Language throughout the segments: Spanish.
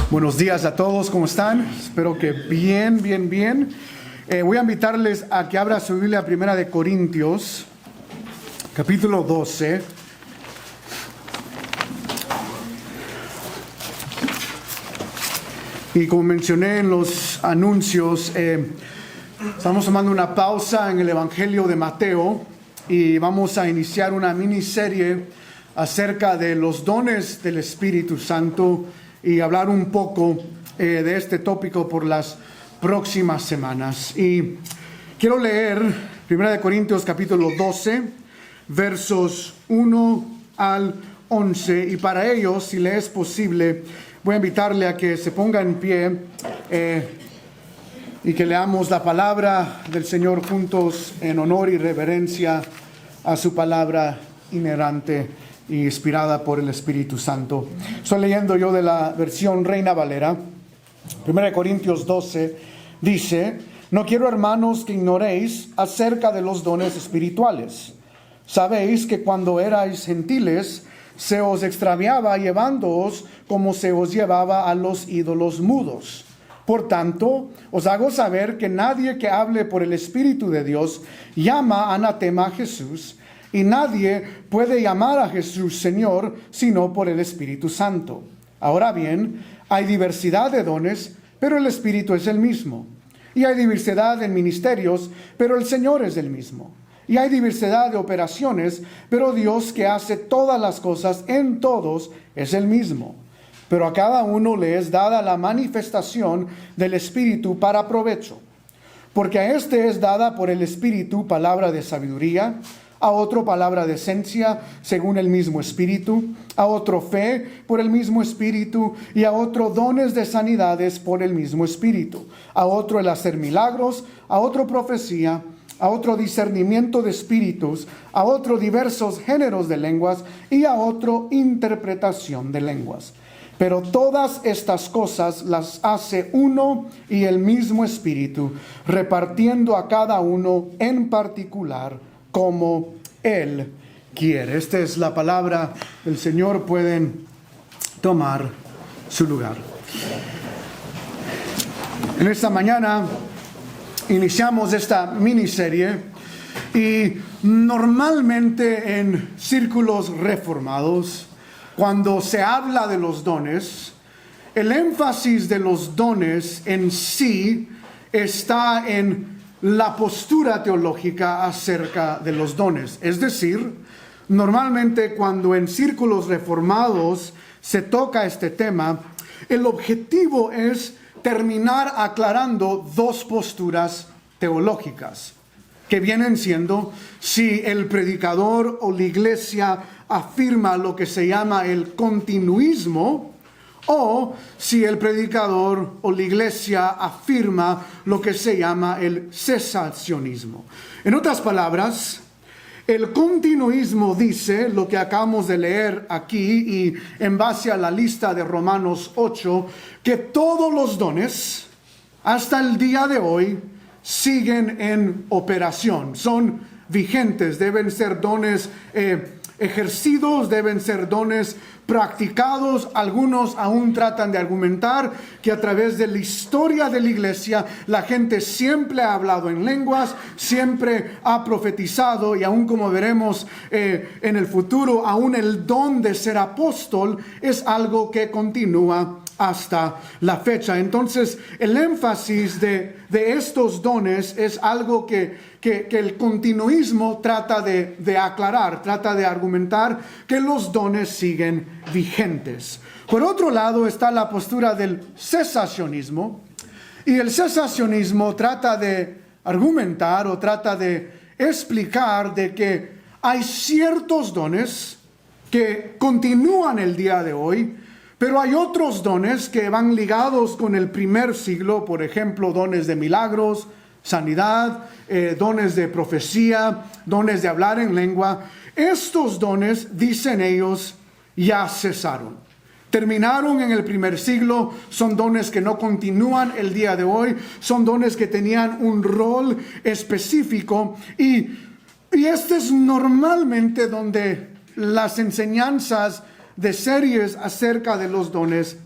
Buenos días a todos, ¿cómo están? Espero que bien. Voy a invitarles a que abra su Biblia a Primera de Corintios, capítulo 12. Y como mencioné en los anuncios, estamos tomando una pausa en el Evangelio de Mateo y vamos a iniciar una miniserie acerca de los dones del Espíritu Santo y hablar un poco de este tópico por las próximas semanas. Y quiero leer 1 Corintios capítulo 12, versos 1 al 11. Y para ello, si le es posible, voy a invitarle a que se ponga en pie y que leamos la palabra del Señor juntos en honor y reverencia a su palabra inerrante y inspirada por el Espíritu Santo. Estoy leyendo yo de la versión Reina Valera. 1 Corintios 12 dice: No quiero, hermanos, que ignoréis acerca de los dones espirituales. Sabéis que cuando erais gentiles se os extraviaba llevándoos como se os llevaba a los ídolos mudos. Por tanto, os hago saber que nadie que hable por el Espíritu de Dios llama anatema a Jesús, y nadie puede llamar a Jesús Señor sino por el Espíritu Santo. Ahora bien, hay diversidad de dones, pero el Espíritu es el mismo. Y hay diversidad en ministerios, pero el Señor es el mismo. Y hay diversidad de operaciones, pero Dios, que hace todas las cosas en todos, es el mismo. Pero a cada uno le es dada la manifestación del Espíritu para provecho. Porque a este es dada por el Espíritu palabra de sabiduría, a otro palabra de ciencia según el mismo Espíritu, a otro fe por el mismo Espíritu, y a otro dones de sanidades por el mismo Espíritu, a otro el hacer milagros, a otro profecía, a otro discernimiento de espíritus, a otro diversos géneros de lenguas, y a otro interpretación de lenguas. Pero todas estas cosas las hace uno y el mismo Espíritu, repartiendo a cada uno en particular como Él quiere. Esta es la palabra del Señor. Pueden tomar su lugar. En esta mañana iniciamos esta miniserie y normalmente en círculos reformados, cuando se habla de los dones, el énfasis de los dones en sí está en la postura teológica acerca de los dones. Es decir, normalmente cuando en círculos reformados se toca este tema, el objetivo es terminar aclarando dos posturas teológicas, que vienen siendo si el predicador o la iglesia afirma lo que se llama el continuismo, o si el predicador o la iglesia afirma lo que se llama el cesacionismo. En otras palabras, el continuismo dice lo que acabamos de leer aquí y en base a la lista de Romanos 8, que todos los dones hasta el día de hoy siguen en operación, son vigentes, deben ser dones ejercidos, deben ser dones practicados. Algunos aún tratan de argumentar que a través de la historia de la iglesia la gente siempre ha hablado en lenguas, siempre ha profetizado, y aún como veremos en el futuro, aún el don de ser apóstol es algo que continúa hasta la fecha. Entonces el énfasis de estos dones es algo que el continuismo trata de aclarar, trata de argumentar que los dones siguen vigentes. Por otro lado está la postura del cesacionismo, y el cesacionismo trata de argumentar o trata de explicar de que hay ciertos dones que continúan el día de hoy, pero hay otros dones que van ligados con el primer siglo, por ejemplo, dones de milagros, sanidad, dones de profecía, dones de hablar en lengua. Estos dones, dicen ellos, ya cesaron. Terminaron en el primer siglo, son dones que no continúan el día de hoy, son dones que tenían un rol específico, y este es normalmente donde las enseñanzas de series acerca de los dones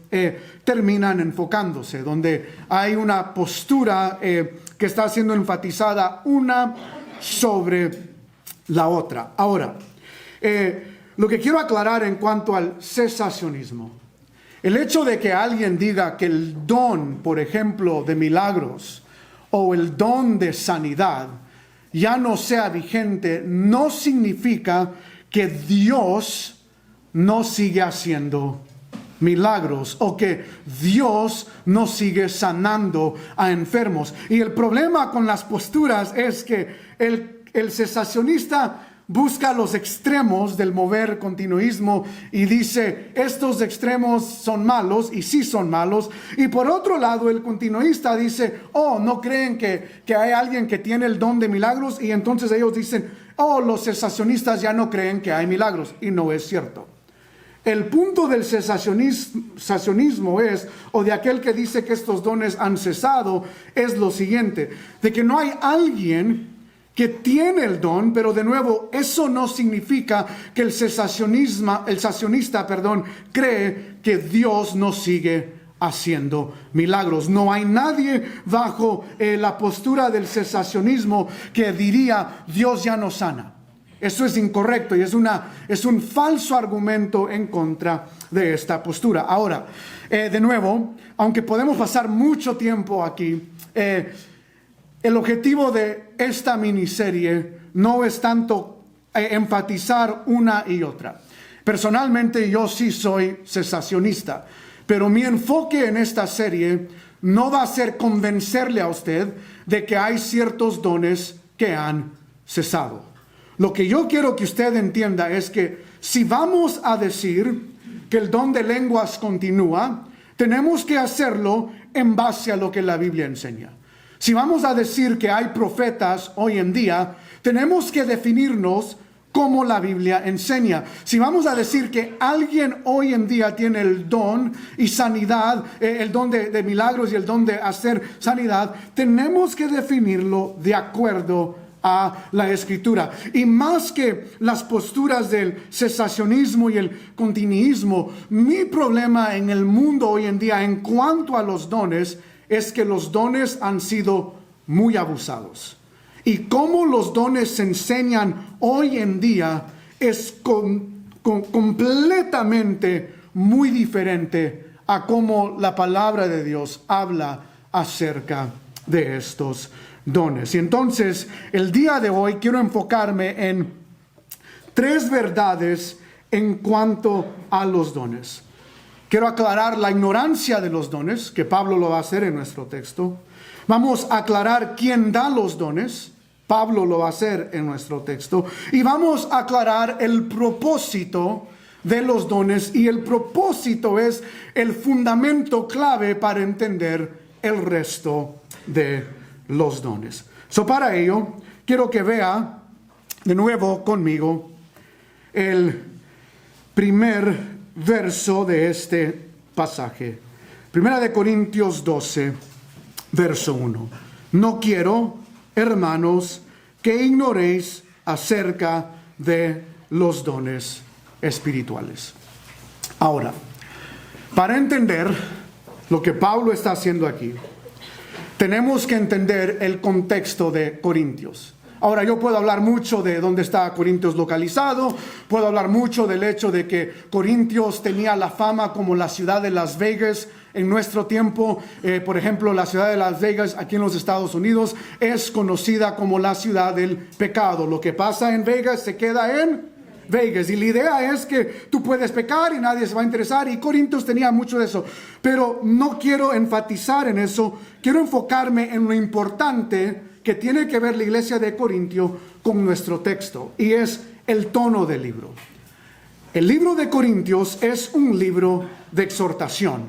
terminan enfocándose, donde hay una postura que está siendo enfatizada una sobre la otra. Ahora, lo que quiero aclarar en cuanto al cesacionismo, el hecho de que alguien diga que el don, por ejemplo, de milagros o el don de sanidad ya no sea vigente, no significa que Dios no sigue haciendo milagros o que Dios no sigue sanando a enfermos. Y el problema con las posturas es que el cesacionista busca los extremos del mover continuismo y dice, estos extremos son malos, y sí son malos. Y por otro lado, el continuista dice, no creen que hay alguien que tiene el don de milagros, y entonces ellos dicen, los cesacionistas ya no creen que hay milagros, y no es cierto. El punto del cesacionismo es, o de aquel que dice que estos dones han cesado, es lo siguiente, de que no hay alguien que tiene el don, pero de nuevo, eso no significa que el cesacionista, cree que Dios no sigue haciendo milagros. No hay nadie bajo la postura del cesacionismo que diría, Dios ya no sana. Eso es incorrecto y es un falso argumento en contra de esta postura. Ahora, de nuevo, aunque podemos pasar mucho tiempo aquí, el objetivo de esta miniserie no es tanto enfatizar una y otra. Personalmente yo sí soy cesacionista, pero mi enfoque en esta serie no va a ser convencerle a usted de que hay ciertos dones que han cesado. Lo que yo quiero que usted entienda es que si vamos a decir que el don de lenguas continúa, tenemos que hacerlo en base a lo que la Biblia enseña. Si vamos a decir que hay profetas hoy en día, tenemos que definirnos como la Biblia enseña. Si vamos a decir que alguien hoy en día tiene el don y sanidad, el don de milagros y el don de hacer sanidad, tenemos que definirlo de acuerdo a la Escritura. Y más que las posturas del cesacionismo y el continuismo, mi problema en el mundo hoy en día en cuanto a los dones es que los dones han sido muy abusados. Y cómo los dones se enseñan hoy en día es completamente muy diferente a cómo la palabra de Dios habla acerca de estos dones. Y entonces, el día de hoy quiero enfocarme en 3 verdades en cuanto a los dones. Quiero aclarar la ignorancia de los dones, que Pablo lo va a hacer en nuestro texto. Vamos a aclarar quién da los dones. Pablo lo va a hacer en nuestro texto. Y vamos a aclarar el propósito de los dones. Y el propósito es el fundamento clave para entender el resto de los dones. Para ello, quiero que vea de nuevo conmigo el primer verso de este pasaje. Primera de Corintios 12, verso 1. No quiero, hermanos, que ignoréis acerca de los dones espirituales. Ahora, para entender lo que Pablo está haciendo aquí, tenemos que entender el contexto de Corintios. Ahora, yo puedo hablar mucho de dónde está Corintios localizado, puedo hablar mucho del hecho de que Corintios tenía la fama como la ciudad de Las Vegas en nuestro tiempo. Por ejemplo, la ciudad de Las Vegas aquí en los Estados Unidos es conocida como la ciudad del pecado. Lo que pasa en Vegas se queda en Vegas. Y la idea es que tú puedes pecar y nadie se va a interesar. Y Corintios tenía mucho de eso. Pero no quiero enfatizar en eso. Quiero enfocarme en lo importante que tiene que ver la iglesia de Corintio con nuestro texto, y es el tono del libro. El libro de Corintios es un libro de exhortación.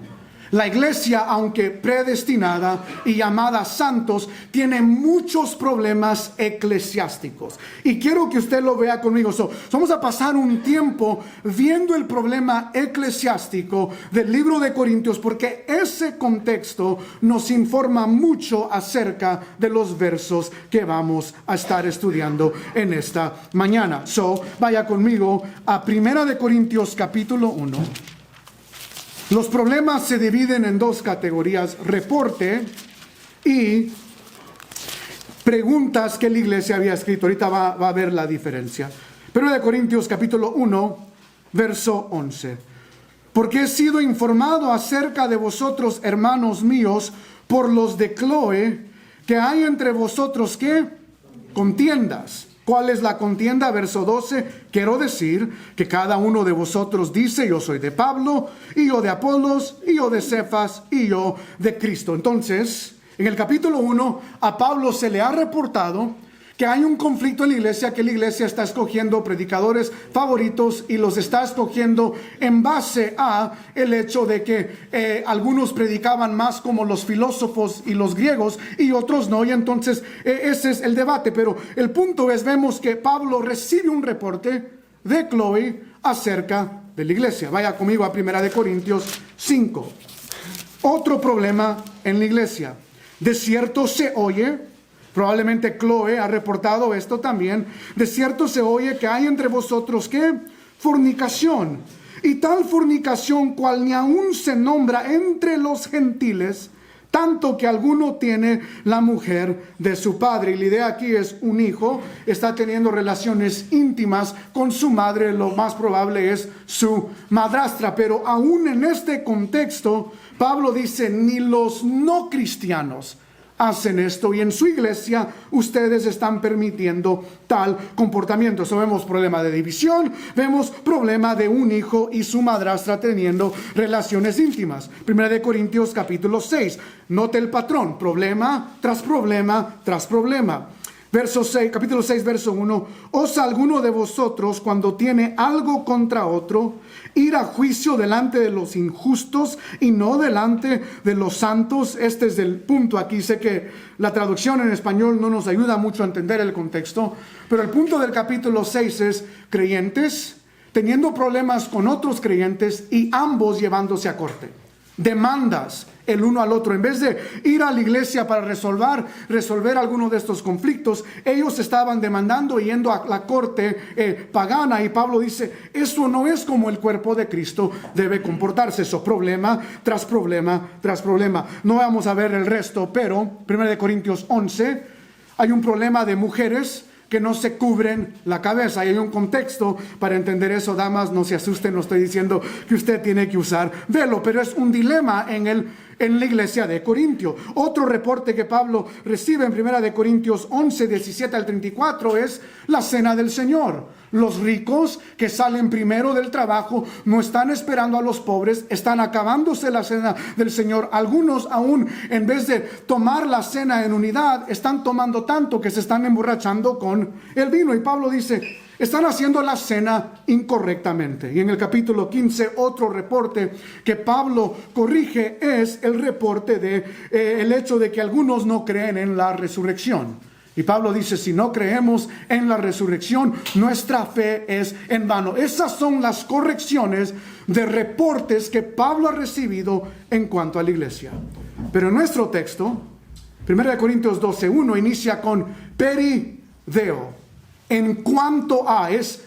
La iglesia, aunque predestinada y llamada santos, tiene muchos problemas eclesiásticos. Y quiero que usted lo vea conmigo. Vamos a pasar un tiempo viendo el problema eclesiástico del libro de Corintios, porque ese contexto nos informa mucho acerca de los versos que vamos a estar estudiando en esta mañana. Vaya conmigo a 1 Corintios capítulo 1. Los problemas se dividen en dos categorías: reporte y preguntas que la iglesia había escrito. Ahorita va a ver la diferencia. 1 Corintios capítulo 1, verso 11. Porque he sido informado acerca de vosotros, hermanos míos, por los de Cloe, que hay entre vosotros, ¿qué? Contiendas. ¿Cuál es la contienda? Verso 12, quiero decir que cada uno de vosotros dice: yo soy de Pablo, y yo de Apolos, y yo de Cefas, y yo de Cristo. Entonces, en el capítulo 1, a Pablo se le ha reportado que hay un conflicto en la iglesia, que la iglesia está escogiendo predicadores favoritos y los está escogiendo en base a el hecho de que algunos predicaban más como los filósofos y los griegos y otros no, y entonces ese es el debate. Pero el punto es, vemos que Pablo recibe un reporte de Cloe acerca de la iglesia. Vaya conmigo a 1 Corintios 5. Otro problema en la iglesia. De cierto se oye, probablemente Cloe ha reportado esto también, de cierto se oye que hay entre vosotros, ¿qué? Fornicación. Y tal fornicación cual ni aún se nombra entre los gentiles, tanto que alguno tiene la mujer de su padre. Y la idea aquí es: un hijo está teniendo relaciones íntimas con su madre, lo más probable es su madrastra. Pero aún en este contexto, Pablo dice: ni los no cristianos hacen esto, y en su iglesia ustedes están permitiendo tal comportamiento. Vemos problema de división, vemos problema de un hijo y su madrastra teniendo relaciones íntimas. 1 Corintios capítulo 6, note el patrón: problema tras problema tras problema. Verso 6, capítulo 6, verso 1. ¿Osa alguno de vosotros, cuando tiene algo contra otro, ir a juicio delante de los injustos y no delante de los santos? Este es el punto aquí. Sé que la traducción en español no nos ayuda mucho a entender el contexto, pero el punto del capítulo 6 es creyentes teniendo problemas con otros creyentes y ambos llevándose a corte. Demandas el uno al otro. En vez de ir a la iglesia para resolver alguno de estos conflictos, ellos estaban demandando y yendo a la corte pagana. Y Pablo dice: eso no es como el cuerpo de Cristo debe comportarse. Eso, problema tras problema tras problema. No vamos a ver el resto, pero 1 Corintios 11, hay un problema de mujeres que no se cubren la cabeza. Y hay un contexto para entender eso. Damas, no se asusten, no estoy diciendo que usted tiene que usar velo, pero es un dilema en la iglesia de Corintio. Otro reporte que Pablo recibe en 1 Corintios 11, 17 al 34 es la cena del Señor. Los ricos que salen primero del trabajo no están esperando a los pobres, están acabándose la cena del Señor. Algunos aún, en vez de tomar la cena en unidad, están tomando tanto que se están emborrachando con el vino. Y Pablo dice: están haciendo la cena incorrectamente. Y en el capítulo 15, otro reporte que Pablo corrige es el reporte de el hecho de que algunos no creen en la resurrección. Y Pablo dice: si no creemos en la resurrección, nuestra fe es en vano. Esas son las correcciones de reportes que Pablo ha recibido en cuanto a la iglesia. Pero en nuestro texto, 1 Corintios 12:1, inicia con perideo. En cuanto a, es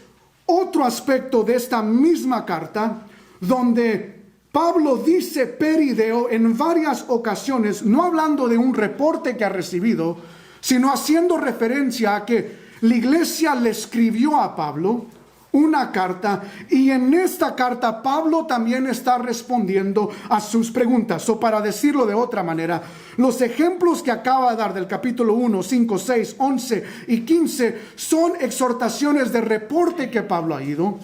otro aspecto de esta misma carta, donde Pablo dice perideo en varias ocasiones, no hablando de un reporte que ha recibido, sino haciendo referencia a que la iglesia le escribió a Pablo una carta, y en esta carta Pablo también está respondiendo a sus preguntas. O para decirlo de otra manera, los ejemplos que acaba de dar del capítulo 1, 5, 6, 11 y 15 son exhortaciones de reporte que Pablo ha ido.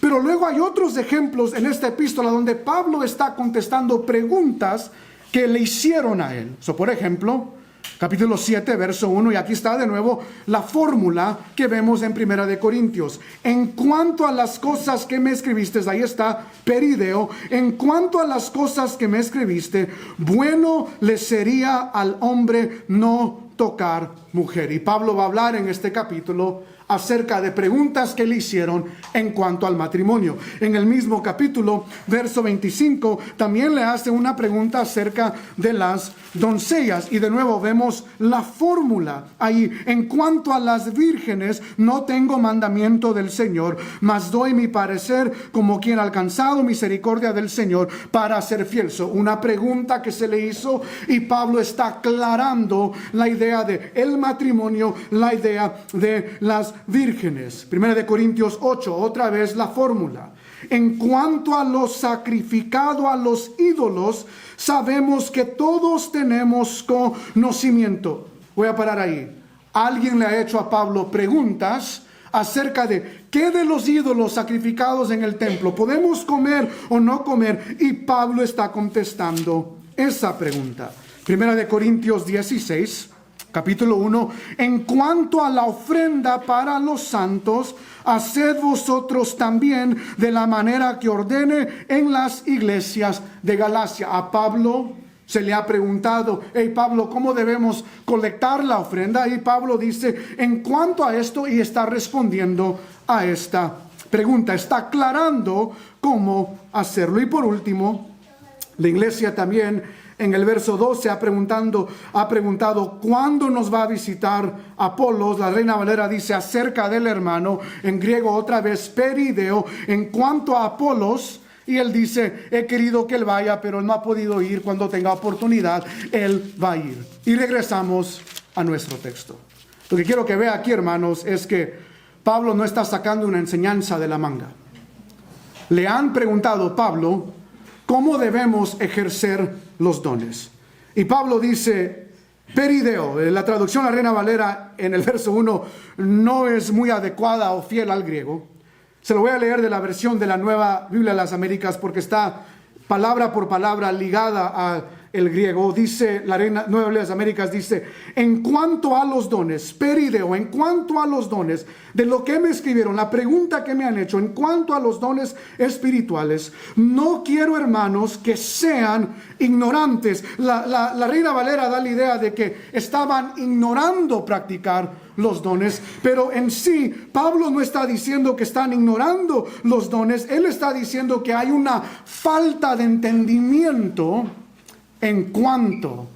Pero luego hay otros ejemplos en esta epístola donde Pablo está contestando preguntas que le hicieron a él. Por ejemplo, Capítulo 7, verso 1, y aquí está de nuevo la fórmula que vemos en Primera de Corintios. En cuanto a las cosas que me escribiste, ahí está perideo, en cuanto a las cosas que me escribiste, bueno le sería al hombre no tocar mujer. Y Pablo va a hablar en este capítulo acerca de preguntas que le hicieron en cuanto al matrimonio. En el mismo capítulo, verso 25, también le hace una pregunta acerca de las doncellas. Y de nuevo vemos la fórmula ahí. En cuanto a las vírgenes, no tengo mandamiento del Señor, mas doy mi parecer como quien ha alcanzado misericordia del Señor para ser fiel. Una pregunta que se le hizo, y Pablo está aclarando la idea de el matrimonio, la idea de las vírgenes. Primera de Corintios 8, otra vez la fórmula. En cuanto a lo sacrificado a los ídolos, sabemos que todos tenemos conocimiento. Voy a parar ahí. Alguien le ha hecho a Pablo preguntas acerca de qué de los ídolos sacrificados en el templo podemos comer o no comer, y Pablo está contestando esa pregunta. Primera de Corintios 16, capítulo 1, en cuanto a la ofrenda para los santos, haced vosotros también de la manera que ordene en las iglesias de Galacia. A Pablo se le ha preguntado, hey Pablo, ¿cómo debemos colectar la ofrenda? Y Pablo dice, en cuanto a esto, y está respondiendo a esta pregunta, está aclarando cómo hacerlo. Y por último, la iglesia también en el verso 12 ha preguntado ¿cuándo nos va a visitar Apolos? La Reina Valera dice acerca del hermano, en griego otra vez perideo, en cuanto a Apolos, y él dice, he querido que él vaya, pero él no ha podido ir. Cuando tenga oportunidad, él va a ir. Y regresamos a nuestro texto. Lo que quiero que vea aquí, hermanos, es que Pablo no está sacando una enseñanza de la manga. Le han preguntado a Pablo cómo debemos ejercer los dones. Y Pablo dice, perideo. La traducción a la Reina Valera en el verso 1 no es muy adecuada o fiel al griego. Se lo voy a leer de la versión de la Nueva Biblia de las Américas, porque está palabra por palabra ligada al griego. Dice la Nueva Biblia de las Américas, dice, en cuanto a los dones, perideo, en cuanto a los dones, de lo que me escribieron, la pregunta que me han hecho, en cuanto a los dones espirituales, no quiero, hermanos, que sean ignorantes. La Reina Valera da la idea de que estaban ignorando practicar los dones, pero en sí Pablo no está diciendo que están ignorando los dones. Él está diciendo que hay una falta de entendimiento en cuanto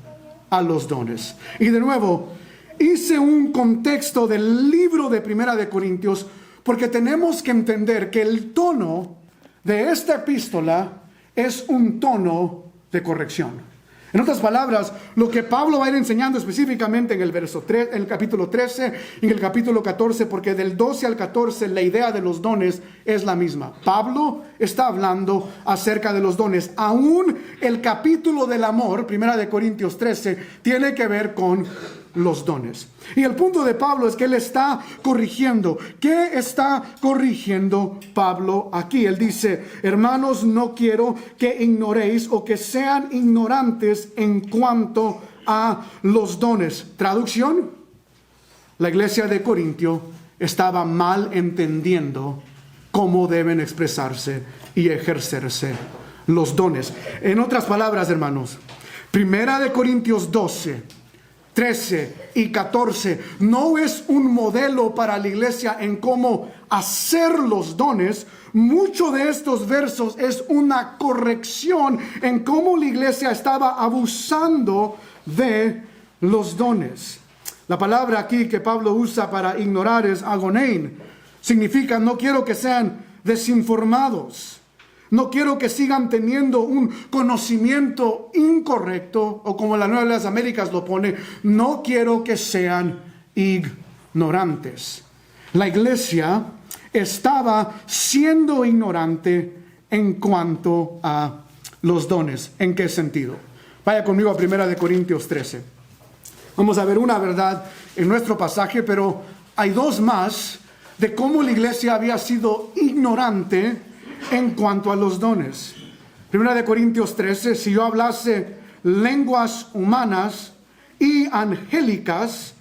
a los dones. Y de nuevo, hice un contexto del libro de Primera de Corintios, porque tenemos que entender que el tono de esta epístola es un tono de corrección. En otras palabras, lo que Pablo va a ir enseñando específicamente en el verso 3, en el capítulo 13 y en el capítulo 14, porque del 12 al 14 la idea de los dones es la misma. Pablo está hablando acerca de los dones. Aún el capítulo del amor, Primera de Corintios 13, tiene que ver con los dones. Y el punto de Pablo es que él está corrigiendo. ¿Qué está corrigiendo Pablo aquí? Él dice, hermanos, no quiero que ignoréis o que sean ignorantes en cuanto a los dones. Traducción, la iglesia de Corintio estaba mal entendiendo cómo deben expresarse y ejercerse los dones. En otras palabras, hermanos, Primera de Corintios 12, 13 y 14 no es un modelo para la iglesia en cómo hacer los dones. Muchos de estos versos es una corrección en cómo la iglesia estaba abusando de los dones. La palabra aquí que Pablo usa para ignorar es agonein. Significa no quiero que sean desinformados. No quiero que sigan teniendo un conocimiento incorrecto, o como la Nueva de las Américas lo pone, no quiero que sean ignorantes. La iglesia estaba siendo ignorante en cuanto a los dones. ¿En qué sentido? Vaya conmigo a 1 Corintios 13. Vamos a ver una verdad en nuestro pasaje, pero hay dos más de cómo la iglesia había sido ignorante en cuanto a los dones. 1 Corintios 13, si yo hablase lenguas humanas y angélicas,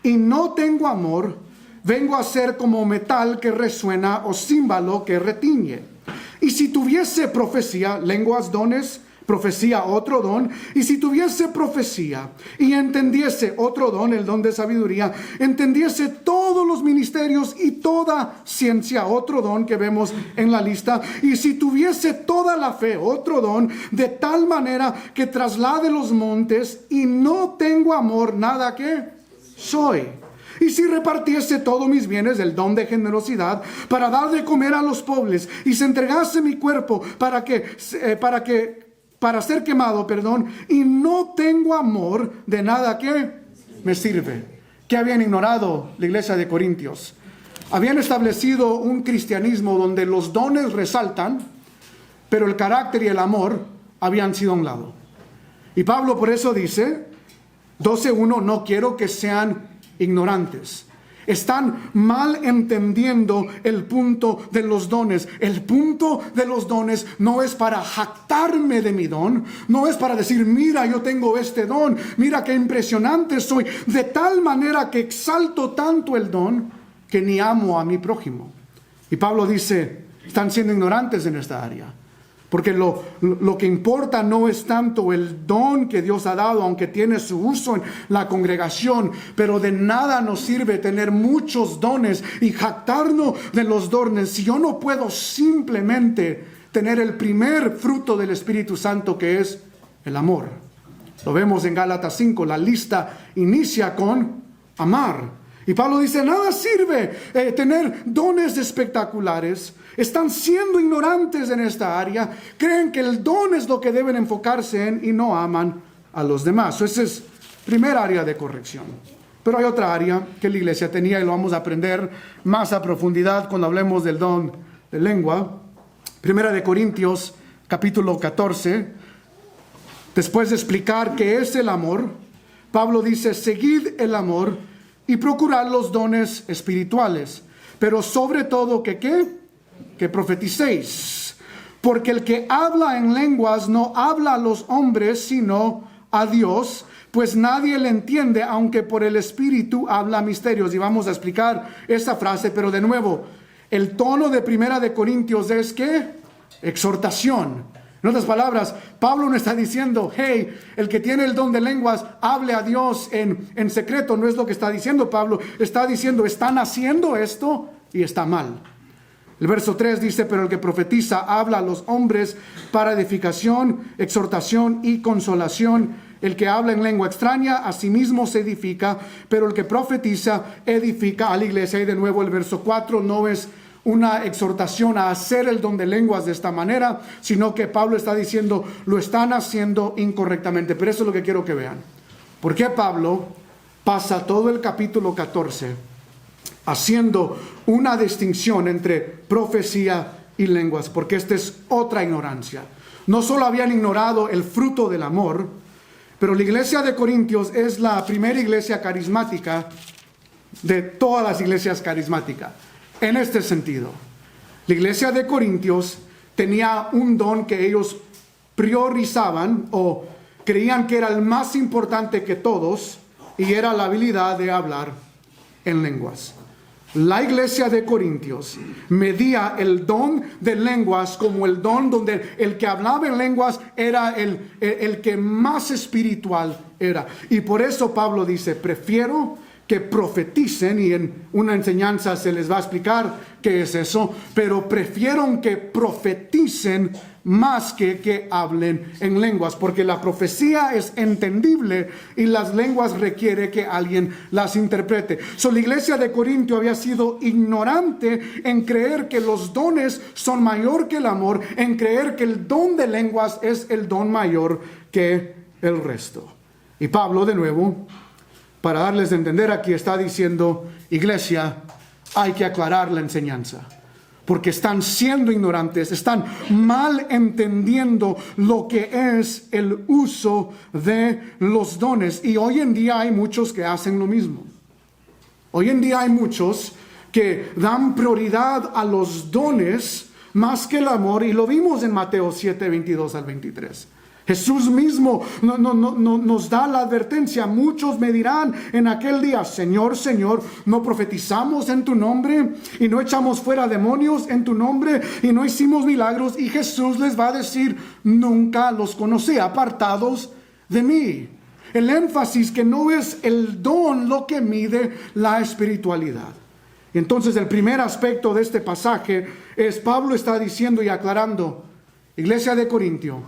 y no tengo amor, vengo a ser como metal que resuena o címbalo que retiñe. Y si tuviese profecía, lenguas, dones, profecía, otro don. Y si tuviese profecía y entendiese otro don, el don de sabiduría, entendiese todos los ministerios y toda ciencia, otro don que vemos en la lista. Y si tuviese toda la fe, otro don, de tal manera que traslade los montes, y no tengo amor, nada que soy. Y si repartiese todos mis bienes, el don de generosidad, para dar de comer a los pobres, y se entregase mi cuerpo para ser quemado, y no tengo amor, de nada que me sirve. ¿Qué habían ignorado la iglesia de Corintios? Habían establecido un cristianismo donde los dones resaltan, pero el carácter y el amor habían sido a un lado. Y Pablo por eso dice, 12:1, no quiero que sean ignorantes. Están mal entendiendo el punto de los dones. El punto de los dones no es para jactarme de mi don, no es para decir, mira, yo tengo este don, mira qué impresionante soy, de tal manera que exalto tanto el don que ni amo a mi prójimo. Y Pablo dice, están siendo ignorantes en esta área. Porque lo que importa no es tanto el don que Dios ha dado, aunque tiene su uso en la congregación, pero de nada nos sirve tener muchos dones y jactarnos de los dones si yo no puedo simplemente tener el primer fruto del Espíritu Santo, que es el amor. Lo vemos en Gálatas 5, la lista inicia con amar. Y Pablo dice, nada sirve tener dones espectaculares. Están siendo ignorantes en esta área. Creen que el don es lo que deben enfocarse en y no aman a los demás. Esa es primera área de corrección. Pero hay otra área que la iglesia tenía y lo vamos a aprender más a profundidad cuando hablemos del don de lengua. Primera de Corintios, capítulo 14. Después de explicar qué es el amor, Pablo dice, seguid el amor y procurad los dones espirituales, pero sobre todo que profeticéis, porque el que habla en lenguas no habla a los hombres sino a Dios, pues nadie le entiende, aunque por el Espíritu habla misterios. Y vamos a explicar esa frase, pero de nuevo, el tono de Primera de Corintios es ¿qué? Exhortación. En otras palabras, Pablo no está diciendo, hey, el que tiene el don de lenguas, hable a Dios en secreto. No es lo que está diciendo Pablo. Está diciendo, están haciendo esto y está mal. El verso 3 dice, pero el que profetiza habla a los hombres para edificación, exhortación y consolación. El que habla en lengua extraña a sí mismo se edifica, pero el que profetiza edifica a la iglesia. Y de nuevo el verso 4 no es una exhortación a hacer el don de lenguas de esta manera, sino que Pablo está diciendo, lo están haciendo incorrectamente. Pero eso es lo que quiero que vean. ¿Por qué Pablo pasa todo el capítulo 14 haciendo una distinción entre profecía y lenguas? Porque esta es otra ignorancia. No solo habían ignorado el fruto del amor, pero la iglesia de Corintios es la primera iglesia carismática de todas las iglesias carismáticas. En este sentido, la iglesia de Corintios tenía un don que ellos priorizaban o creían que era el más importante que todos, y era la habilidad de hablar en lenguas. La iglesia de Corintios medía el don de lenguas como el don donde el que hablaba en lenguas era el que más espiritual era. Y por eso Pablo dice, prefiero que profeticen, y en una enseñanza se les va a explicar qué es eso, pero prefiero que profeticen más que hablen en lenguas, porque la profecía es entendible y las lenguas requiere que alguien las interprete. La iglesia de Corintio había sido ignorante en creer que los dones son mayor que el amor, en creer que el don de lenguas es el don mayor que el resto. Y Pablo, de nuevo, para darles a entender aquí, está diciendo, iglesia, hay que aclarar la enseñanza, porque están siendo ignorantes, están mal entendiendo lo que es el uso de los dones. Y hoy en día hay muchos que hacen lo mismo. Hoy en día hay muchos que dan prioridad a los dones más que el amor, y lo vimos en Mateo 7, 22 al 23. Jesús mismo nos da la advertencia. Muchos me dirán en aquel día: Señor, Señor, ¿no profetizamos en tu nombre? ¿Y no echamos fuera demonios en tu nombre? ¿Y no hicimos milagros? Y Jesús les va a decir: nunca los conocí, apartados de mí. El énfasis que no es el don lo que mide la espiritualidad. Entonces el primer aspecto de este pasaje es: Pablo está diciendo y aclarando: iglesia de Corintio,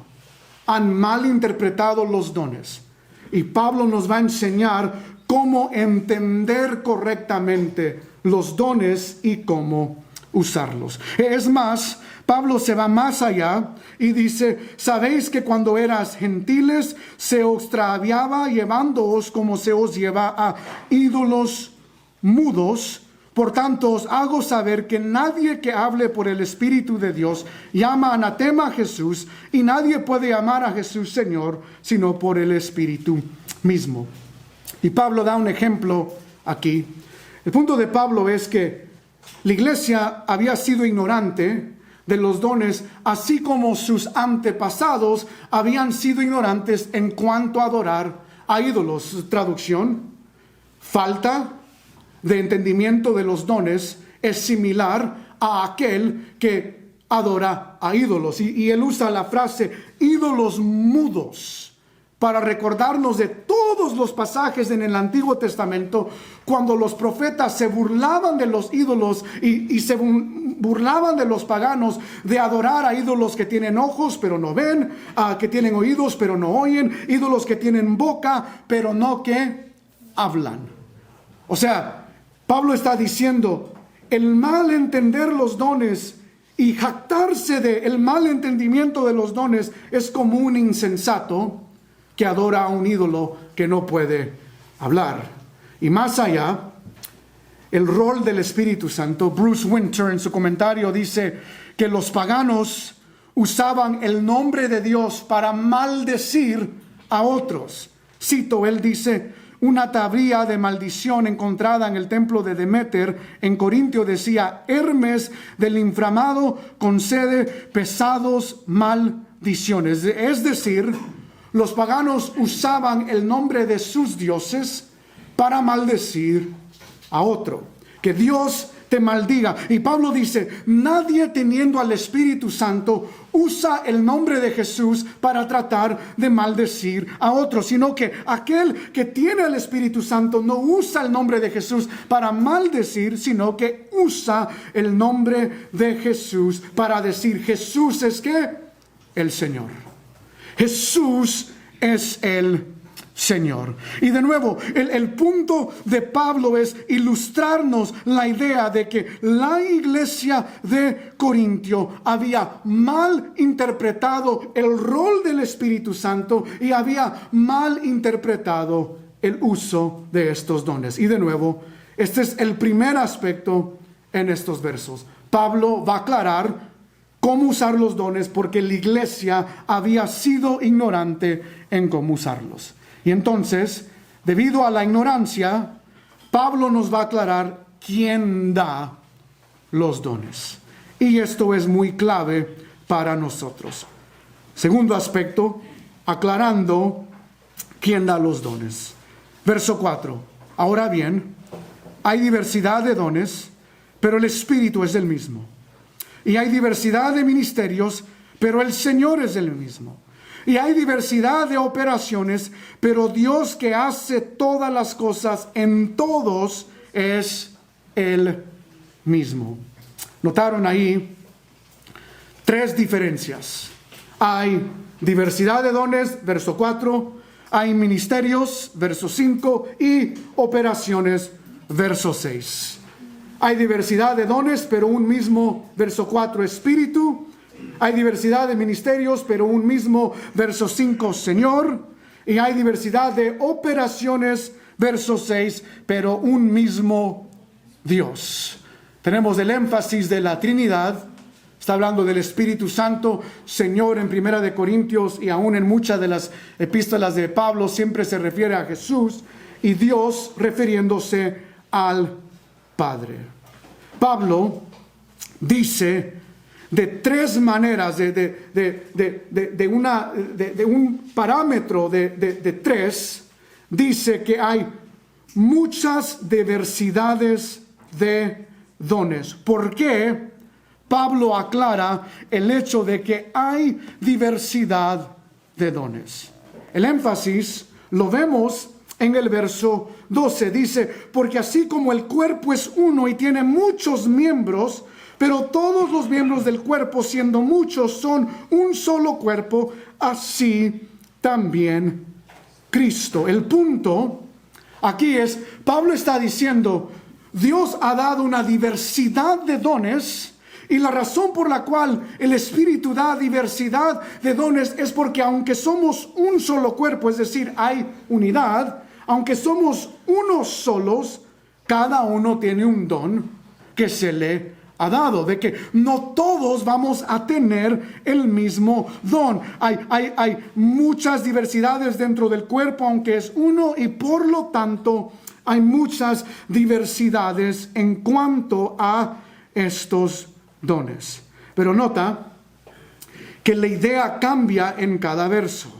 han malinterpretado los dones. Y Pablo nos va a enseñar cómo entender correctamente los dones y cómo usarlos. Es más, Pablo se va más allá y dice: sabéis que cuando eras gentiles se os extraviaba llevándoos como se os lleva a ídolos mudos. Por tanto, os hago saber que nadie que hable por el Espíritu de Dios llama anatema a Jesús, y nadie puede llamar a Jesús Señor, sino por el Espíritu mismo. Y Pablo da un ejemplo aquí. El punto de Pablo es que la iglesia había sido ignorante de los dones, así como sus antepasados habían sido ignorantes en cuanto a adorar a ídolos. Traducción: falta de entendimiento de los dones es similar a aquel que adora a ídolos. Y él usa la frase ídolos mudos para recordarnos de todos los pasajes en el Antiguo Testamento cuando los profetas se burlaban de los ídolos y se burlaban de los paganos de adorar a ídolos que tienen ojos pero no ven, que tienen oídos pero no oyen, ídolos que tienen boca pero no que hablan. O sea, Pablo está diciendo: el mal entender los dones y jactarse de el mal entendimiento de los dones es como un insensato que adora a un ídolo que no puede hablar. Y más allá, el rol del Espíritu Santo. Bruce Winter en su comentario dice que los paganos usaban el nombre de Dios para maldecir a otros. Cito, él dice: una tablilla de maldición encontrada en el templo de Demeter en Corintio decía: Hermes del inframado concede pesados maldiciones. Es decir, los paganos usaban el nombre de sus dioses para maldecir a otro. Que Dios te maldiga. Y Pablo dice: nadie teniendo al Espíritu Santo usa el nombre de Jesús para tratar de maldecir a otros, sino que aquel que tiene el Espíritu Santo no usa el nombre de Jesús para maldecir, sino que usa el nombre de Jesús para decir: Jesús es ¿qué? El Señor. Jesús es el Señor. Y de nuevo, el punto de Pablo es ilustrarnos la idea de que la iglesia de Corintio había mal interpretado el rol del Espíritu Santo y había mal interpretado el uso de estos dones. Y de nuevo, este es el primer aspecto en estos versos. Pablo va a aclarar cómo usar los dones porque la iglesia había sido ignorante en cómo usarlos. Y entonces, debido a la ignorancia, Pablo nos va a aclarar quién da los dones. Y esto es muy clave para nosotros. Segundo aspecto, aclarando quién da los dones. Verso 4. Ahora bien, hay diversidad de dones, pero el Espíritu es el mismo. Y hay diversidad de ministerios, pero el Señor es el mismo. Y hay diversidad de operaciones, pero Dios que hace todas las cosas en todos es el mismo. Notaron ahí tres diferencias. Hay diversidad de dones, verso 4. Hay ministerios, verso 5. Y operaciones, verso 6. Hay diversidad de dones, pero un mismo, verso 4, Espíritu. Hay diversidad de ministerios, pero un mismo, verso 5, Señor. Y hay diversidad de operaciones, verso 6, pero un mismo Dios. Tenemos el énfasis de la Trinidad. Está hablando del Espíritu Santo, Señor en 1 Corintios y aún en muchas de las epístolas de Pablo siempre se refiere a Jesús y Dios refiriéndose al Padre. Pablo dice de tres maneras, de un parámetro de tres, dice que hay muchas diversidades de dones. ¿Por qué? Pablo aclara el hecho de que hay diversidad de dones. El énfasis lo vemos en el verso 12. Dice, porque así como el cuerpo es uno y tiene muchos miembros, pero todos los miembros del cuerpo, siendo muchos, son un solo cuerpo, así también Cristo. El punto aquí es, Pablo está diciendo, Dios ha dado una diversidad de dones, y la razón por la cual el Espíritu da diversidad de dones es porque aunque somos un solo cuerpo, es decir, hay unidad, aunque somos unos solos, cada uno tiene un don que se le ha dado, de que no todos vamos a tener el mismo don. Hay muchas diversidades dentro del cuerpo, aunque es uno, y por lo tanto hay muchas diversidades en cuanto a estos dones. Pero nota que la idea cambia en cada verso.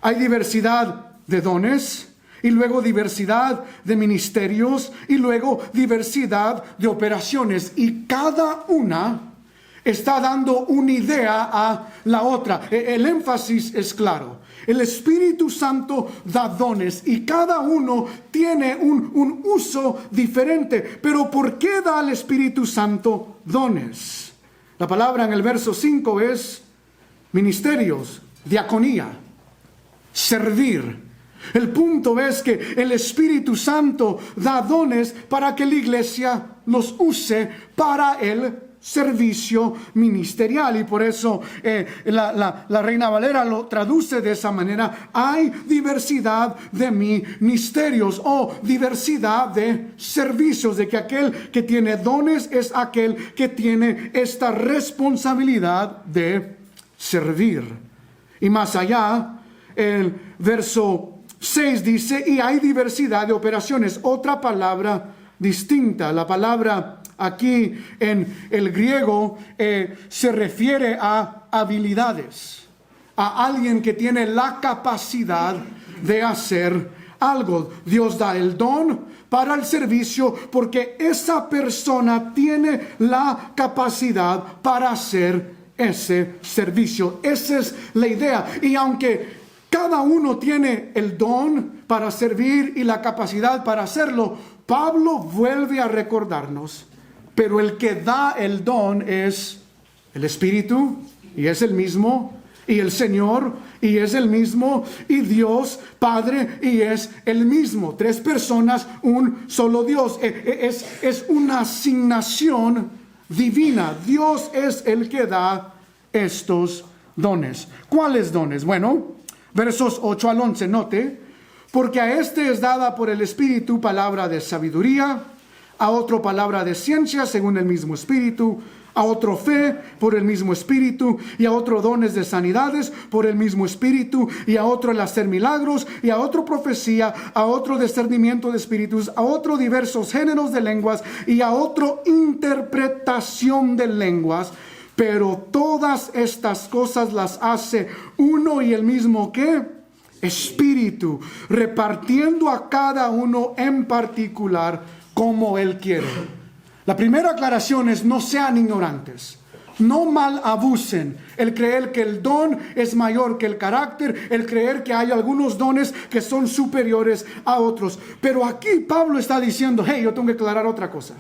Hay diversidad de dones, y luego diversidad de ministerios, y luego diversidad de operaciones, y cada una está dando una idea a la otra. El énfasis es claro. El Espíritu Santo da dones y cada uno tiene un uso diferente. Pero ¿por qué da el Espíritu Santo dones? La palabra en el verso 5 es ministerios, diaconía, servir. El punto es que el Espíritu Santo da dones para que la iglesia los use para el servicio ministerial, y por eso la Reina Valera lo traduce de esa manera: hay diversidad de ministerios o diversidad de servicios, de que aquel que tiene dones es aquel que tiene esta responsabilidad de servir. Y más allá, el verso 6 dice, y hay diversidad de operaciones, otra palabra distinta. La palabra aquí en el griego se refiere a habilidades, a alguien que tiene la capacidad de hacer algo. Dios da el don para el servicio porque esa persona tiene la capacidad para hacer ese servicio. Esa es la idea. Y aunque cada uno tiene el don para servir y la capacidad para hacerlo, Pablo vuelve a recordarnos, pero el que da el don es el Espíritu, y es el mismo, y el Señor, y es el mismo, y Dios Padre, y es el mismo. Tres personas, un solo Dios. Es una asignación divina. Dios es el que da estos dones. ¿Cuáles dones? Bueno, versos 8 al 11, note, porque a este es dada por el Espíritu palabra de sabiduría, a otro palabra de ciencia según el mismo Espíritu, a otro fe por el mismo Espíritu, y a otro dones de sanidades por el mismo Espíritu, y a otro el hacer milagros, y a otro profecía, a otro discernimiento de espíritus, a otro diversos géneros de lenguas, y a otro interpretación de lenguas. Pero todas estas cosas las hace uno y el mismo ¿qué? Espíritu, repartiendo a cada uno en particular como Él quiere. La primera aclaración es: no sean ignorantes, no mal abusen el creer que el don es mayor que el carácter, el creer que hay algunos dones que son superiores a otros. Pero aquí Pablo está diciendo: hey, yo tengo que aclarar otra cosa.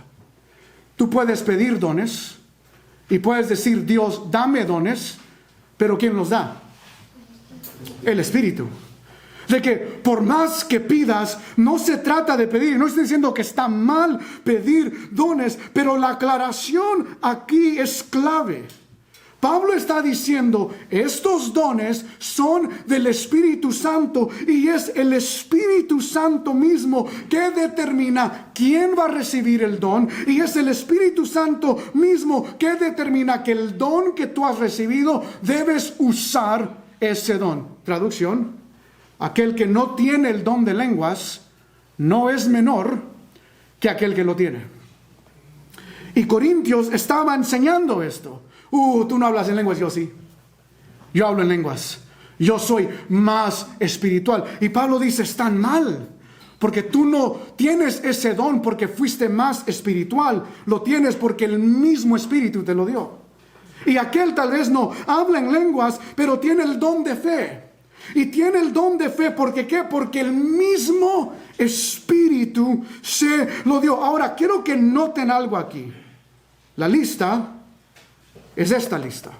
Tú puedes pedir dones y puedes decir: Dios, dame dones, pero ¿quién los da? El Espíritu. De que por más que pidas, no se trata de pedir. No estoy diciendo que está mal pedir dones, pero la aclaración aquí es clave. Pablo está diciendo: estos dones son del Espíritu Santo, y es el Espíritu Santo mismo que determina quién va a recibir el don, y es el Espíritu Santo mismo que determina que el don que tú has recibido debes usar ese don. Traducción: aquel que no tiene el don de lenguas no es menor que aquel que lo tiene. Y Corintios estaba enseñando esto. tú no hablas en lenguas, yo sí. Yo hablo en lenguas. Yo soy más espiritual. Y Pablo dice, están mal. Porque tú no tienes ese don porque fuiste más espiritual. Lo tienes porque el mismo Espíritu te lo dio. Y aquel tal vez no habla en lenguas, pero tiene el don de fe. Y tiene el don de fe porque ¿qué? Porque el mismo Espíritu se lo dio. Ahora, quiero que noten algo aquí. La lista es esta lista.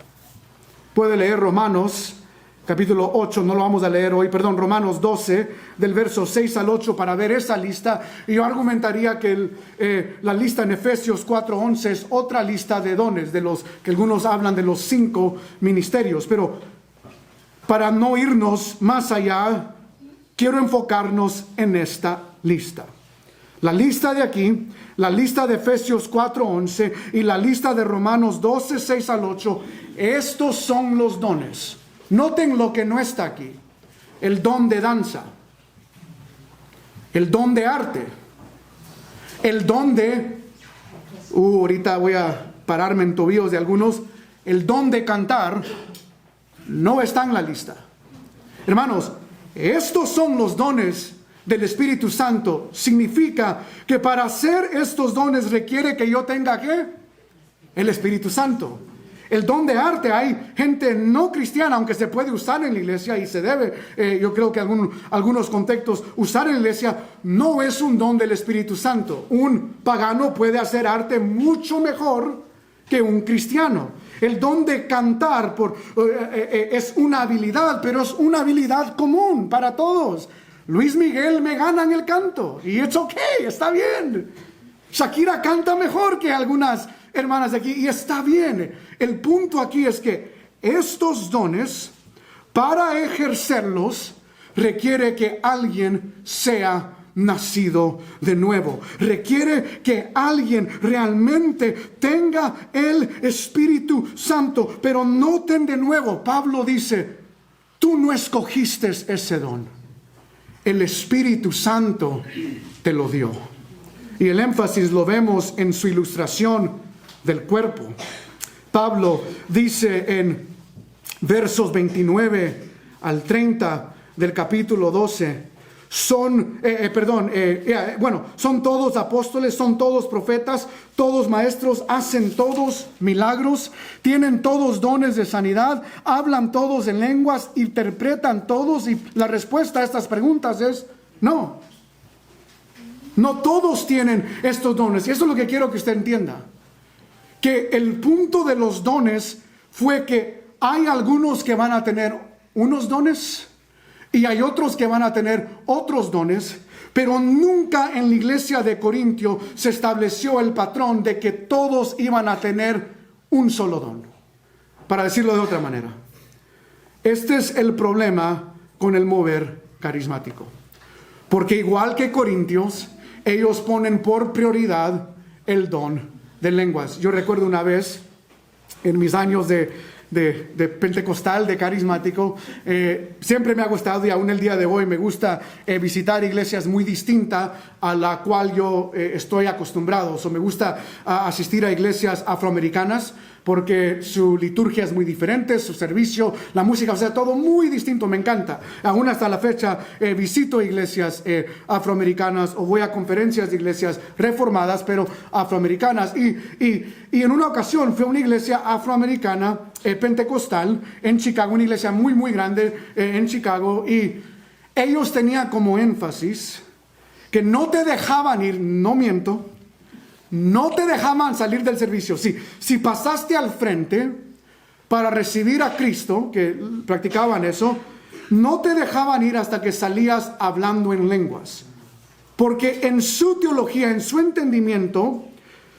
Puede leer Romanos capítulo 8, no lo vamos a leer hoy, Romanos 12, del verso 6 al 8 para ver esa lista. Y yo argumentaría que la lista en Efesios 4:11 es otra lista de dones, de los que algunos hablan de los 5 ministerios. Pero para no irnos más allá, quiero enfocarnos en esta lista. La lista de aquí, la lista de Efesios 4:11 y la lista de Romanos 12, 6 al 8, estos son los dones. Noten lo que no está aquí. El don de danza, el don de arte, el don de, ahorita voy a pararme en tobillos de algunos, el don de cantar no está en la lista. Hermanos, estos son los dones del Espíritu Santo. Significa que para hacer estos dones requiere que yo tenga ¿qué? El Espíritu Santo. El don de arte, hay gente no cristiana, aunque se puede usar en la iglesia y se debe, yo creo que algunos contextos usar en la iglesia, no es un don del Espíritu Santo. Un pagano puede hacer arte mucho mejor que un cristiano. El don de cantar es una habilidad, pero es una habilidad común para todos. Luis Miguel me gana en el canto y it's okay, está bien. Shakira canta mejor que algunas hermanas de aquí y está bien. El punto aquí es que estos dones, para ejercerlos, requiere que alguien sea nacido de nuevo. Requiere que alguien realmente tenga el Espíritu Santo. Pero noten de nuevo, Pablo dice, tú no escogiste ese don. El Espíritu Santo te lo dio. Y el énfasis lo vemos en su ilustración del cuerpo. Pablo dice en versos 29 al 30 del capítulo 12, son todos apóstoles, son todos profetas, todos maestros, hacen todos milagros, tienen todos dones de sanidad, hablan todos en lenguas, interpretan todos. Y la respuesta a estas preguntas es no. No todos tienen estos dones. Y eso es lo que quiero que usted entienda. Que el punto de los dones fue que hay algunos que van a tener unos dones y hay otros que van a tener otros dones, pero nunca en la iglesia de Corintio se estableció el patrón de que todos iban a tener un solo don. Para decirlo de otra manera, este es el problema con el mover carismático. Porque igual que Corintios, ellos ponen por prioridad el don de lenguas. Yo recuerdo una vez, en mis años de pentecostal, de carismático, siempre me ha gustado y aún el día de hoy me gusta visitar iglesias muy distintas a la cual yo estoy acostumbrado. Me gusta asistir a iglesias afroamericanas porque su liturgia es muy diferente, su servicio, la música, todo muy distinto, me encanta. Aún hasta la fecha visito iglesias afroamericanas o voy a conferencias de iglesias reformadas, pero afroamericanas. Y en una ocasión fui a una iglesia afroamericana pentecostal en Chicago, una iglesia muy, muy grande en Chicago, y ellos tenían como énfasis que no te dejaban ir, no miento, no te dejaban salir del servicio. Si pasaste al frente para recibir a Cristo, que practicaban eso, no te dejaban ir hasta que salías hablando en lenguas. Porque en su teología, en su entendimiento,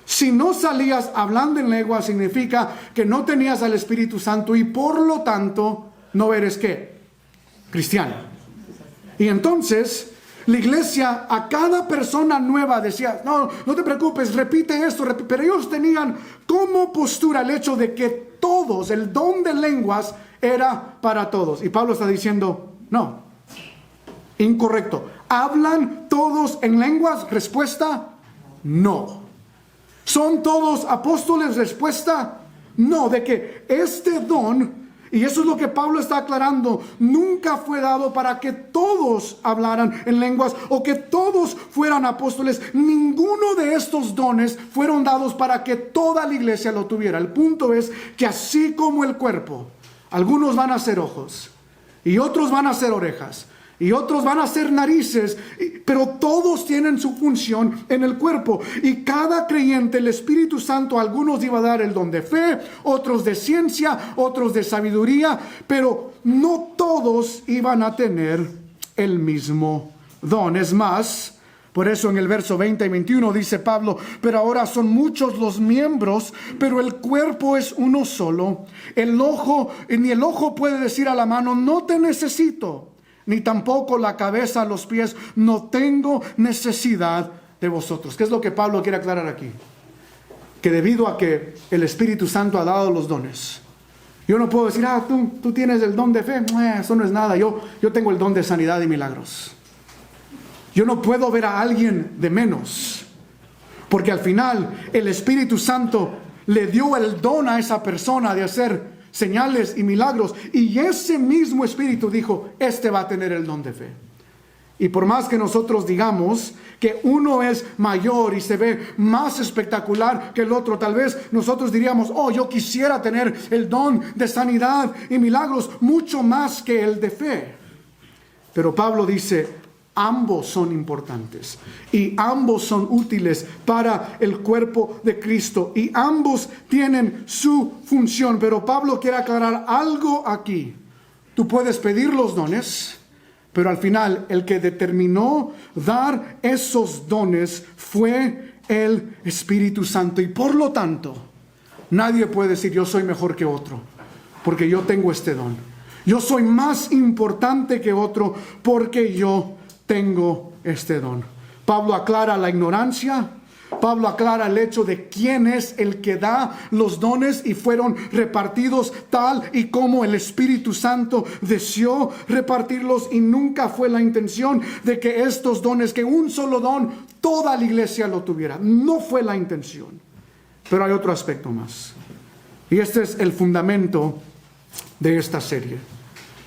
si no salías hablando en lenguas, significa que no tenías al Espíritu Santo y por lo tanto no eres ¿qué? Cristiano. Y entonces la iglesia a cada persona nueva decía, no te preocupes, repite esto, pero ellos tenían como postura el hecho de que todos, el don de lenguas era para todos. Y Pablo está diciendo, no, incorrecto. ¿Hablan todos en lenguas? Respuesta, no. ¿Son todos apóstoles? Respuesta, No, de que este don, y eso es lo que Pablo está aclarando, nunca fue dado para que todos hablaran en lenguas o que todos fueran apóstoles. Ninguno de estos dones fueron dados para que toda la iglesia lo tuviera. El punto es que así como el cuerpo, algunos van a ser ojos y otros van a ser orejas y otros van a ser narices, pero todos tienen su función en el cuerpo. Y cada creyente, el Espíritu Santo, a algunos iba a dar el don de fe, otros de ciencia, otros de sabiduría, pero no todos iban a tener el mismo don. Es más, por eso en el verso 20 y 21 dice Pablo: pero ahora son muchos los miembros, pero el cuerpo es uno solo. Ni el ojo puede decir a la mano: no te necesito, ni tampoco la cabeza a los pies: no tengo necesidad de vosotros. ¿Qué es lo que Pablo quiere aclarar aquí? Que debido a que el Espíritu Santo ha dado los dones, yo no puedo decir: tú tienes el don de fe, eso no es nada, yo tengo el don de sanidad y milagros. Yo no puedo ver a alguien de menos, porque al final el Espíritu Santo le dio el don a esa persona de hacer señales y milagros, y ese mismo Espíritu dijo: este va a tener el don de fe. Y por más que nosotros digamos que uno es mayor y se ve más espectacular que el otro, tal vez nosotros diríamos: yo quisiera tener el don de sanidad y milagros mucho más que el de fe. Pero Pablo dice: ambos son importantes y ambos son útiles para el cuerpo de Cristo y ambos tienen su función. Pero Pablo quiere aclarar algo aquí. Tú puedes pedir los dones, pero al final el que determinó dar esos dones fue el Espíritu Santo. Y por lo tanto, nadie puede decir: yo soy mejor que otro porque yo tengo este don. Yo soy más importante que otro porque yo tengo este don. Pablo aclara la ignorancia. Pablo aclara el hecho de quién es el que da los dones, y fueron repartidos tal y como el Espíritu Santo deseó repartirlos, y nunca fue la intención de que estos dones, que un solo don, toda la iglesia lo tuviera. No fue la intención. Pero hay otro aspecto más, y este es el fundamento de esta serie.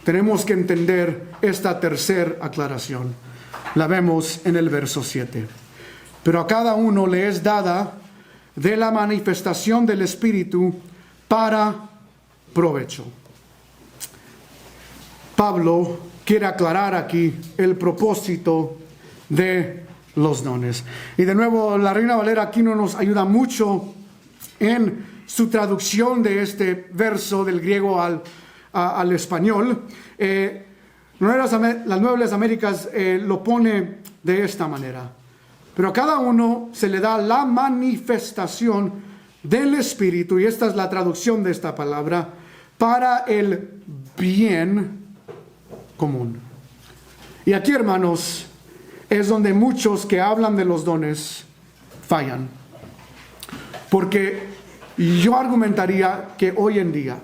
Tenemos que entender esta tercera aclaración. La vemos en el verso 7. Pero a cada uno le es dada de la manifestación del Espíritu para provecho. Pablo quiere aclarar aquí el propósito de los dones. Y de nuevo, la Reina Valera aquí no nos ayuda mucho en su traducción de este verso del griego al español. Las Nuevas Américas lo pone de esta manera: pero a cada uno se le da la manifestación del Espíritu, y esta es la traducción de esta palabra, para el bien común. Y aquí, hermanos, es donde muchos que hablan de los dones fallan, porque yo argumentaría que hoy en día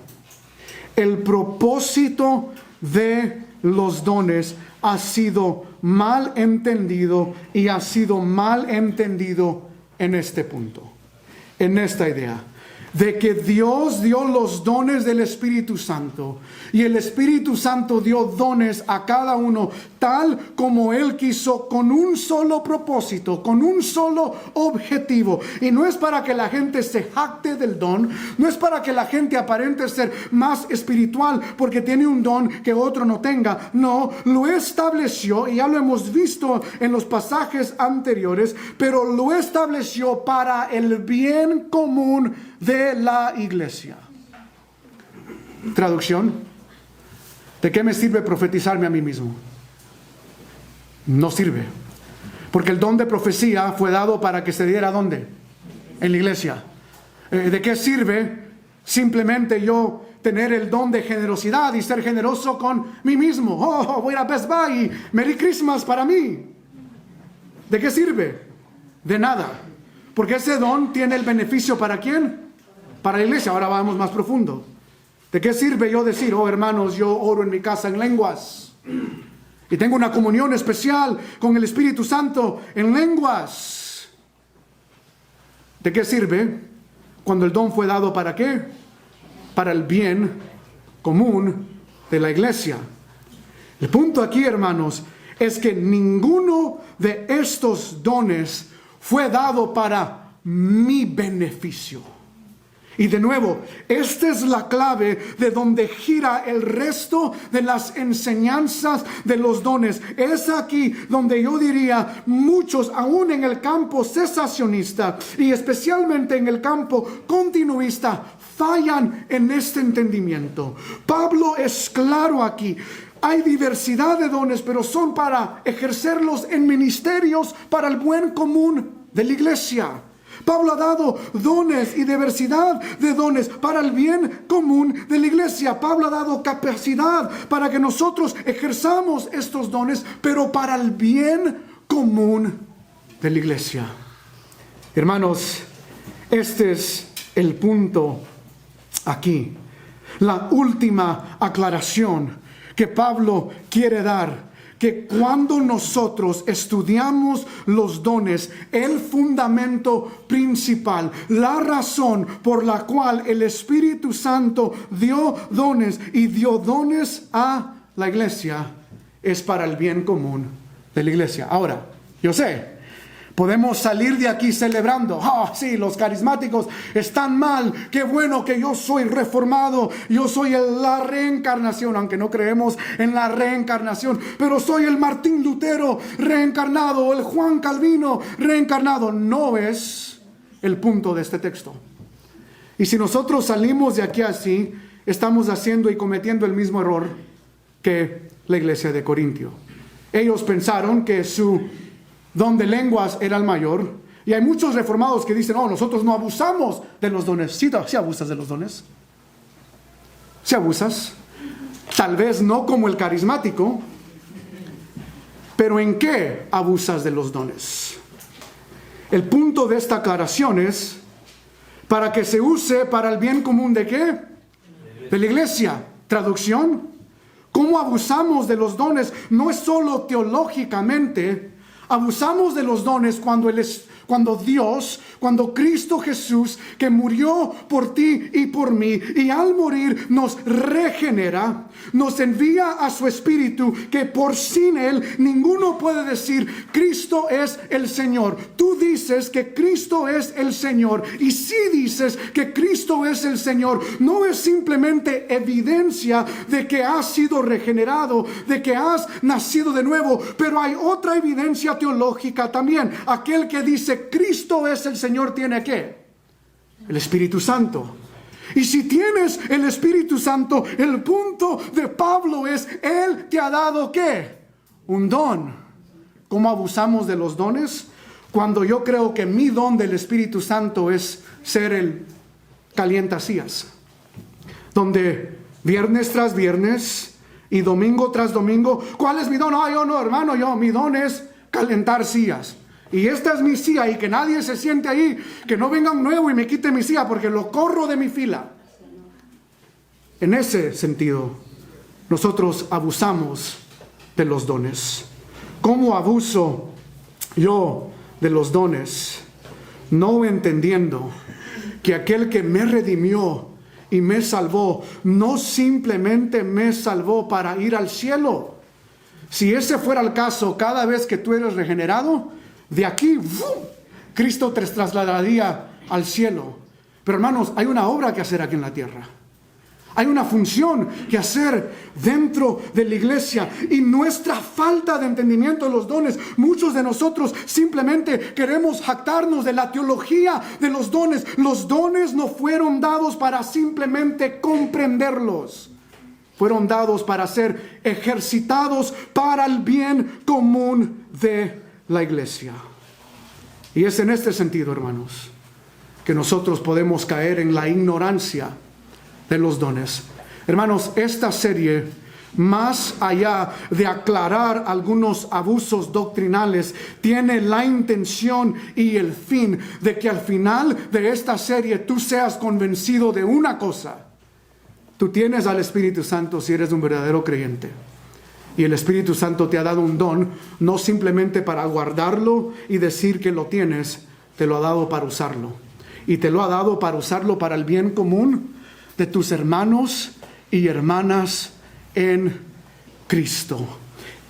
el propósito de los dones ha sido mal entendido, y ha sido mal entendido en este punto, en esta idea de que Dios dio los dones del Espíritu Santo, y el Espíritu Santo dio dones a cada uno tal como Él quiso, con un solo propósito, con un solo objetivo. Y no es para que la gente se jacte del don, no es para que la gente aparente ser más espiritual porque tiene un don que otro no tenga. No, lo estableció, y ya lo hemos visto en los pasajes anteriores, pero lo estableció para el bien común de la iglesia. Traducción: ¿de qué me sirve profetizarme a mí mismo? No sirve, porque el don de profecía fue dado para que se diera ¿dónde? En la iglesia. ¿De qué sirve simplemente yo tener el don de generosidad y ser generoso con mí mismo? Voy a Best Buy y Merry Christmas para mí. ¿De qué sirve? De nada, porque ese don tiene el beneficio ¿para quién? Para la iglesia. Ahora vamos más profundo. ¿De qué sirve yo decir: hermanos, yo oro en mi casa en lenguas y tengo una comunión especial con el Espíritu Santo en lenguas? ¿De qué sirve cuando el don fue dado para qué? para el bien común de la iglesia. El punto aquí, hermanos, es que ninguno de estos dones fue dado para mi beneficio. Y de nuevo, esta es la clave de donde gira el resto de las enseñanzas de los dones. Es aquí donde yo diría muchos, aún en el campo cesacionista y especialmente en el campo continuista, fallan en este entendimiento. Pablo es claro aquí. Hay diversidad de dones, pero son para ejercerlos en ministerios para el buen común de la iglesia. Pablo ha dado dones y diversidad de dones para el bien común de la iglesia. Pablo ha dado capacidad para que nosotros ejerzamos estos dones, pero para el bien común de la iglesia. Hermanos, este es el punto aquí. La última aclaración que Pablo quiere dar, que cuando nosotros estudiamos los dones, el fundamento principal, la razón por la cual el Espíritu Santo dio dones y dio dones a la iglesia, es para el bien común de la iglesia. Ahora, yo sé, podemos salir de aquí celebrando, sí, los carismáticos están mal, qué bueno que yo soy reformado, yo soy la reencarnación, aunque no creemos en la reencarnación, pero soy el Martín Lutero reencarnado, o el Juan Calvino reencarnado. No es el punto de este texto. Y si nosotros salimos de aquí así, estamos haciendo y cometiendo el mismo error que la iglesia de Corintio. Ellos pensaron que su don de lenguas era el mayor. Y hay muchos reformados que dicen, nosotros no abusamos de los dones. Sí, abusas de los dones. Sí abusas. Tal vez no como el carismático. Pero ¿en qué abusas de los dones? El punto de esta aclaración es para que se use para el bien común ¿de qué? De la iglesia. Traducción. ¿Cómo abusamos de los dones? No es solo teológicamente. Abusamos de los dones cuando Dios, cuando Cristo Jesús, que murió por ti y por mí, y al morir nos regenera, nos envía a su Espíritu, que por sin Él ninguno puede decir, Cristo es el Señor. Tú dices que Cristo es el Señor, y si dices que Cristo es el Señor, no es simplemente evidencia de que has sido regenerado, de que has nacido de nuevo, pero hay otra evidencia teológica también. Aquel que dice Cristo es el Señor tiene ¿qué? El Espíritu Santo. Y si tienes el Espíritu Santo, el punto de Pablo es Él te ha dado ¿qué? Un don. ¿Cómo abusamos de los dones? Cuando yo creo que mi don del Espíritu Santo es ser el calientasías, donde viernes tras viernes y domingo tras domingo, ¿cuál es mi don? Yo no, hermano, mi don es calentar sillas. Y esta es mi silla, y que nadie se siente ahí, que no venga un nuevo y me quite mi silla, porque lo corro de mi fila. En ese sentido, nosotros abusamos de los dones. ¿Cómo abuso yo de los dones? No entendiendo que aquel que me redimió y me salvó, no simplemente me salvó para ir al cielo. Si ese fuera el caso, cada vez que tú eres regenerado, de aquí, Cristo te trasladaría al cielo. Pero hermanos, hay una obra que hacer aquí en la tierra. Hay una función que hacer dentro de la iglesia. Y nuestra falta de entendimiento de los dones, muchos de nosotros simplemente queremos jactarnos de la teología de los dones. Los dones no fueron dados para simplemente comprenderlos. Fueron dados para ser ejercitados para el bien común de la iglesia. Y es en este sentido, hermanos, que nosotros podemos caer en la ignorancia de los dones. Hermanos, esta serie, más allá de aclarar algunos abusos doctrinales, tiene la intención y el fin de que al final de esta serie tú seas convencido de una cosa: tú tienes al Espíritu Santo si eres un verdadero creyente. Y el Espíritu Santo te ha dado un don, no simplemente para guardarlo y decir que lo tienes, te lo ha dado para usarlo. Y te lo ha dado para usarlo para el bien común de tus hermanos y hermanas en Cristo.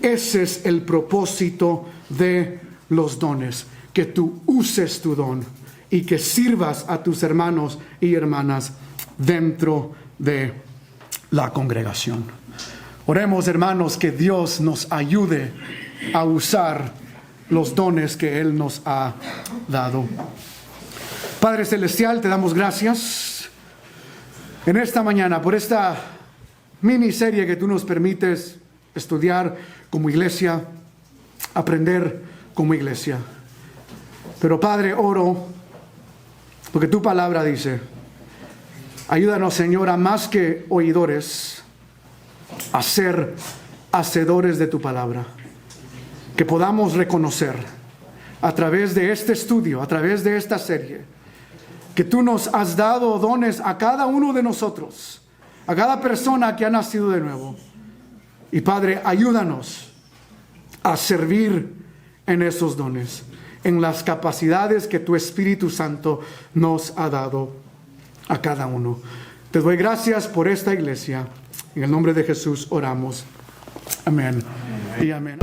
Ese es el propósito de los dones, que tú uses tu don y que sirvas a tus hermanos y hermanas dentro de la congregación. Oremos, hermanos, que Dios nos ayude a usar los dones que Él nos ha dado. Padre Celestial, te damos gracias en esta mañana por esta miniserie que tú nos permites estudiar como iglesia, aprender como iglesia. Pero Padre, oro porque tu palabra dice: ayúdanos, Señor, a más que oidores, a ser hacedores de tu palabra. Que podamos reconocer a través de este estudio, a través de esta serie, que tú nos has dado dones a cada uno de nosotros, a cada persona que ha nacido de nuevo. Y Padre, ayúdanos a servir en esos dones, en las capacidades que tu Espíritu Santo nos ha dado a cada uno. Te doy gracias por esta iglesia. En el nombre de Jesús oramos. Amén. Y amén.